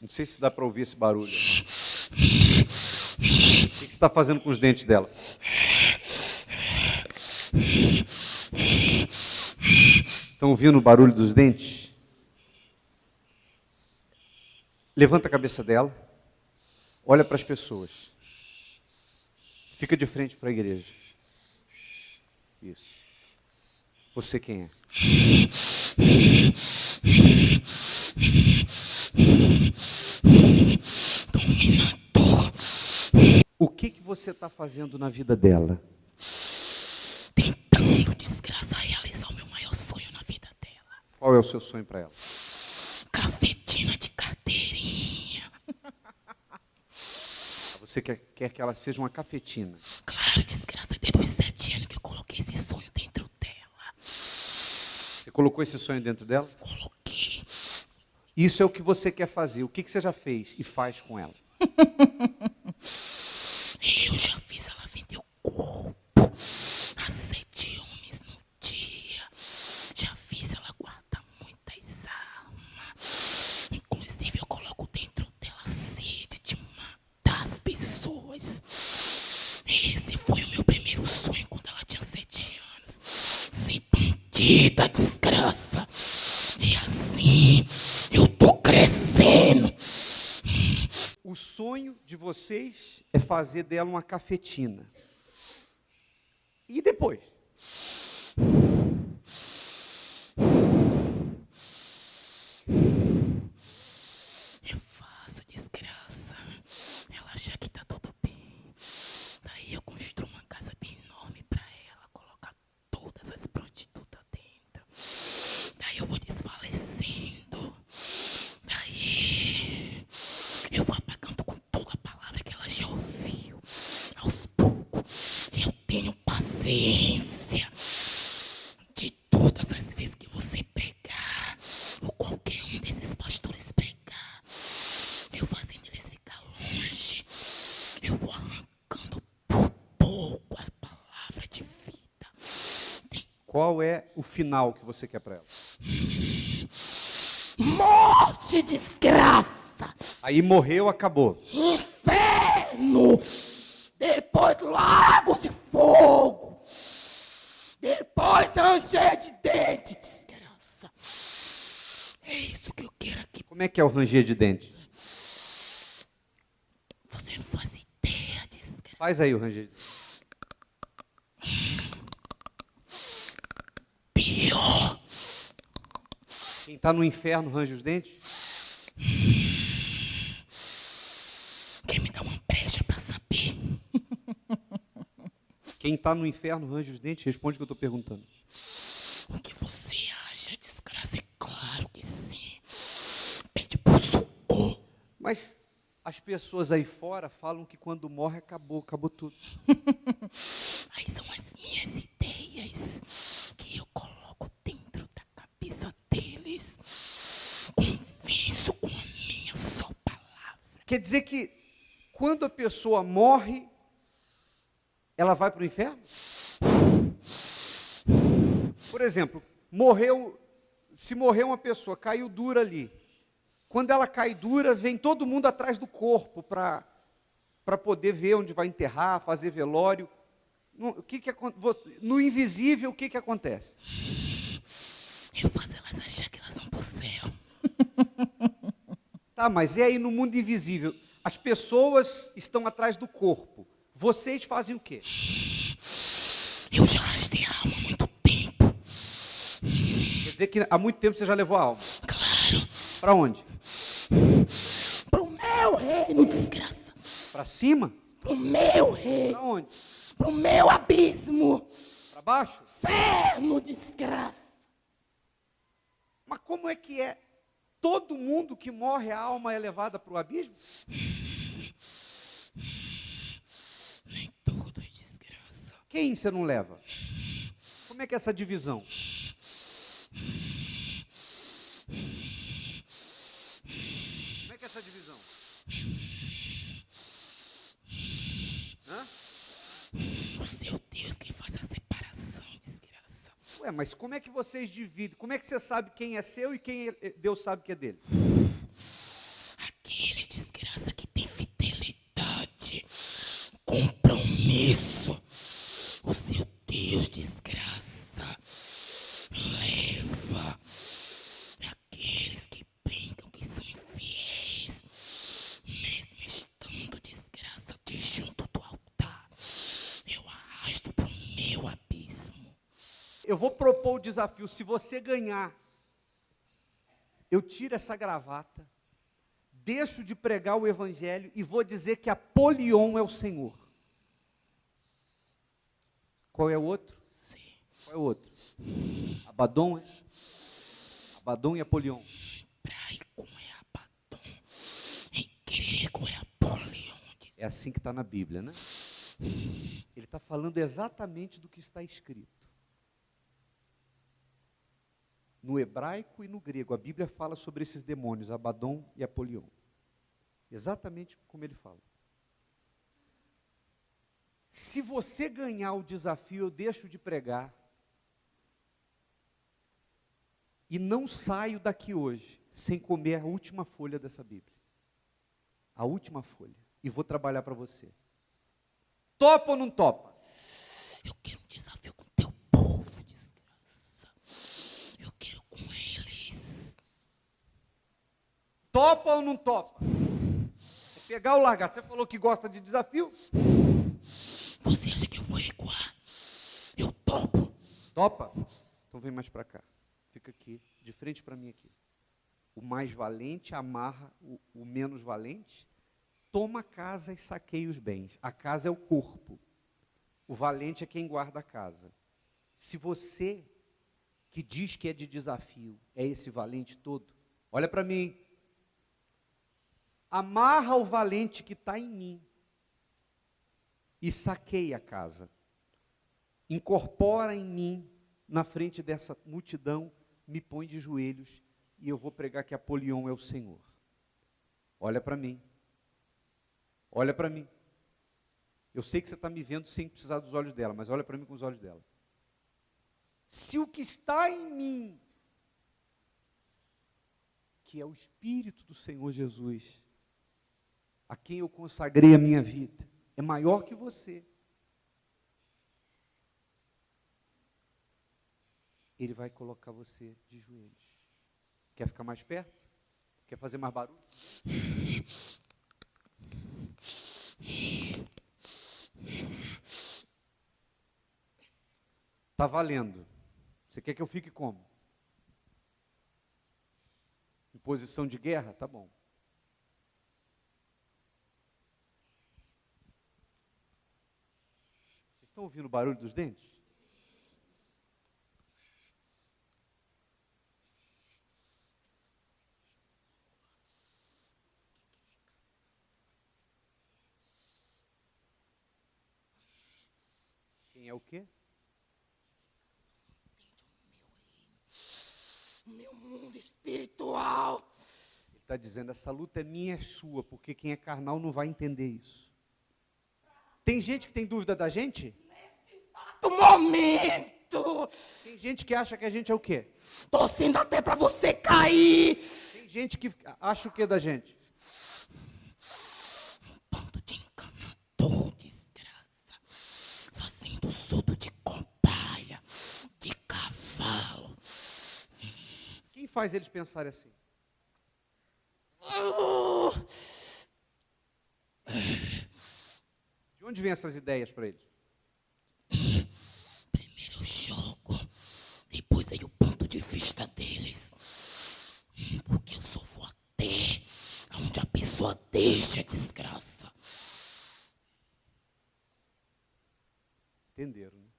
Não sei se dá para ouvir esse barulho. O que você está fazendo com os dentes dela? Estão ouvindo o barulho dos dentes? Levanta a cabeça dela. Olha para as pessoas. Fica de frente para a igreja. Isso. Você quem é? Dominador. O que você está fazendo na vida dela? Tentando, desgraça, realizar o meu maior sonho na vida dela. Qual é o seu sonho para ela? Cafetina de carteirinha. Você quer que ela seja uma cafetina? Claro, desgraça, desde os 7 anos que eu coloquei esse sonho dentro dela. Você colocou esse sonho dentro dela? Coloquei. Isso é o que você quer fazer. O que você já fez e faz com ela? Eu já fiz ela vender o corpo a 7 homens no dia. Já fiz ela guardar muitas armas. Inclusive eu coloco dentro dela a sede de matar as pessoas. Esse foi o meu primeiro sonho quando ela tinha 7 anos. Ser bandida, desgraça. E assim eu tô crescendo. O sonho de vocês é fazer dela uma cafetina. E depois? Eu faço, desgraça. Ela acha que tá tudo bem. Daí eu construo uma casa bem enorme pra ela, colocar todas as prostitutas dentro. Daí eu vou desfalecendo. Daí eu vou apagando com toda a palavra que ela já ouviu. Aos poucos, eu tenho paciência. De todas as vezes que você pregar, ou qualquer um desses pastores pregar, eu fazendo eles ficar longe, eu vou arrancando por pouco a palavra de vida. Qual é o final que você quer para ela? Morte, desgraça! Aí morreu, acabou. Inferno! Depois lago de fogo! Depois ranger de dente, desgraça! É isso que eu quero aqui. Como é que é o ranger de dente? Você não faz ideia, desgraça. Faz aí o ranger de dente. Pior! Quem está no inferno range os dentes? Quer me dar uma brecha pra saber? Quem está no inferno range os dentes? Responde o que eu estou perguntando. O que você acha, desgraça? É claro que sim. Pede por socorro. Mas as pessoas aí fora falam que quando morre acabou tudo. Aí são as minhas ideias que eu coloco dentro da cabeça deles. Convenço com a minha só palavra. Quer dizer que quando a pessoa morre, ela vai para o inferno? Por exemplo, se morreu uma pessoa, caiu dura ali. Quando ela cai dura, vem todo mundo atrás do corpo para poder ver onde vai enterrar, fazer velório. No invisível, o que acontece? Eu faço elas achar que elas vão pro céu. Tá, mas e aí no mundo invisível? As pessoas estão atrás do corpo. Vocês fazem o quê? Eu já arrastei a alma há muito tempo. Quer dizer que há muito tempo você já levou a alma. Claro. Para onde? Pro meu reino, desgraça. Para cima? Pro meu reino. Para onde? Pro meu abismo. Para baixo? Inferno, desgraça. Mas como é que é? Todo mundo que morre, a alma é levada para o abismo? Nem todos, desgraça. Quem você não leva? Como é que é essa divisão? Como é que é essa divisão? Hã? O seu Deus que faz a separação, desgraça. Ué, mas como é que vocês dividem? Como é que você sabe quem é seu e quem Deus sabe que é dele? Aquele desgraça que tem fidelidade, compromisso. O seu Deus, desgraça, leva. Aqueles que brincam, que são infiéis, mesmo estando desgraça de junto do altar, eu arrasto pro meu abismo. Eu vou propor o desafio, se você ganhar, eu tiro essa gravata, deixo de pregar o evangelho e vou dizer que Apolion é o Senhor. Qual é o outro? Sim. Qual é o outro? Abaddon, é? Abaddon e Apolion. Hebraico é Abaddon, em grego é Apolion. É assim que está na Bíblia, né? Ele está falando exatamente do que está escrito. No hebraico e no grego, a Bíblia fala sobre esses demônios, Abaddon e Apolion. Exatamente como ele fala. Se você ganhar o desafio, eu deixo de pregar e não saio daqui hoje sem comer a última folha dessa Bíblia. A última folha. E vou trabalhar para você. Topa ou não topa? Eu quero um desafio com teu povo, desgraça. Eu quero com eles. Topa ou não topa? É pegar ou largar? Você falou que gosta de desafio? Você acha que eu vou recuar? Eu topo. Topa? Então vem mais para cá. Fica aqui, de frente para mim aqui. O mais valente amarra o menos valente. Toma a casa e saqueia os bens. A casa é o corpo. O valente é quem guarda a casa. Se você, que diz que é de desafio, é esse valente todo, olha para mim. Amarra o valente que está em mim e saqueia a casa. Incorpora em mim, na frente dessa multidão, me põe de joelhos e eu vou pregar que Apolion é o Senhor. Olha para mim. Olha para mim. Eu sei que você está me vendo sem precisar dos olhos dela, mas olha para mim com os olhos dela. Se o que está em mim, que é o Espírito do Senhor Jesus, a quem eu consagrei a minha vida, é maior que você, Ele vai colocar você de joelhos. Quer ficar mais perto? Quer fazer mais barulho? Está valendo. Você quer que eu fique como? Em posição de guerra? Tá bom. Vocês estão ouvindo o barulho dos dentes? Quem é o quê? O meu mundo espiritual. Ele está dizendo, essa luta é minha, é sua, porque quem é carnal não vai entender isso. Tem gente que tem dúvida da gente? Do momento. Tem gente que acha que a gente é o quê? Torcendo até pra você cair. Tem gente que acha o quê da gente? Bando de encanador, desgraça. Fazendo soldo de cobaia, de cavalo. Quem faz eles pensarem assim? De onde vêm essas ideias para eles? Primeiro eu jogo, depois aí o ponto de vista deles. Porque eu só vou até onde a pessoa deixa, desgraça. Entenderam, né?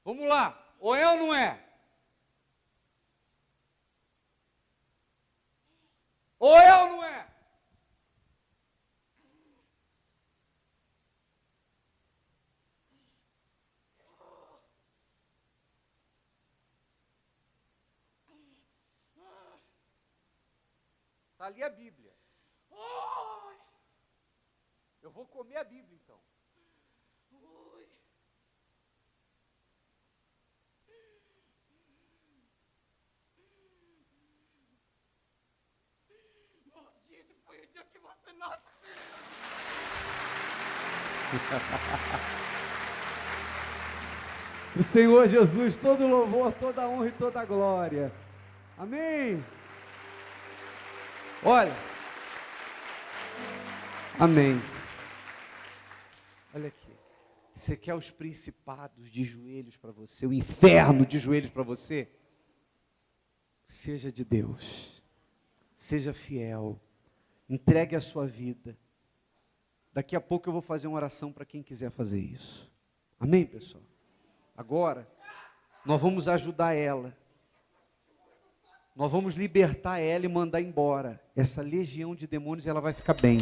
Vamos lá, ou é ou não é? Ou é ou não é? Está ali a Bíblia. Eu vou comer a Bíblia, então. O Senhor Jesus, todo louvor, toda honra e toda glória. Amém. Olha. Amém. Olha aqui. Você quer os principados de joelhos para você, o inferno de joelhos para você? Seja de Deus. Seja fiel. Entregue a sua vida. Daqui a pouco eu vou fazer uma oração para quem quiser fazer isso. Amém, pessoal? Agora, nós vamos ajudar ela. Nós vamos libertar ela e mandar embora essa legião de demônios e ela vai ficar bem.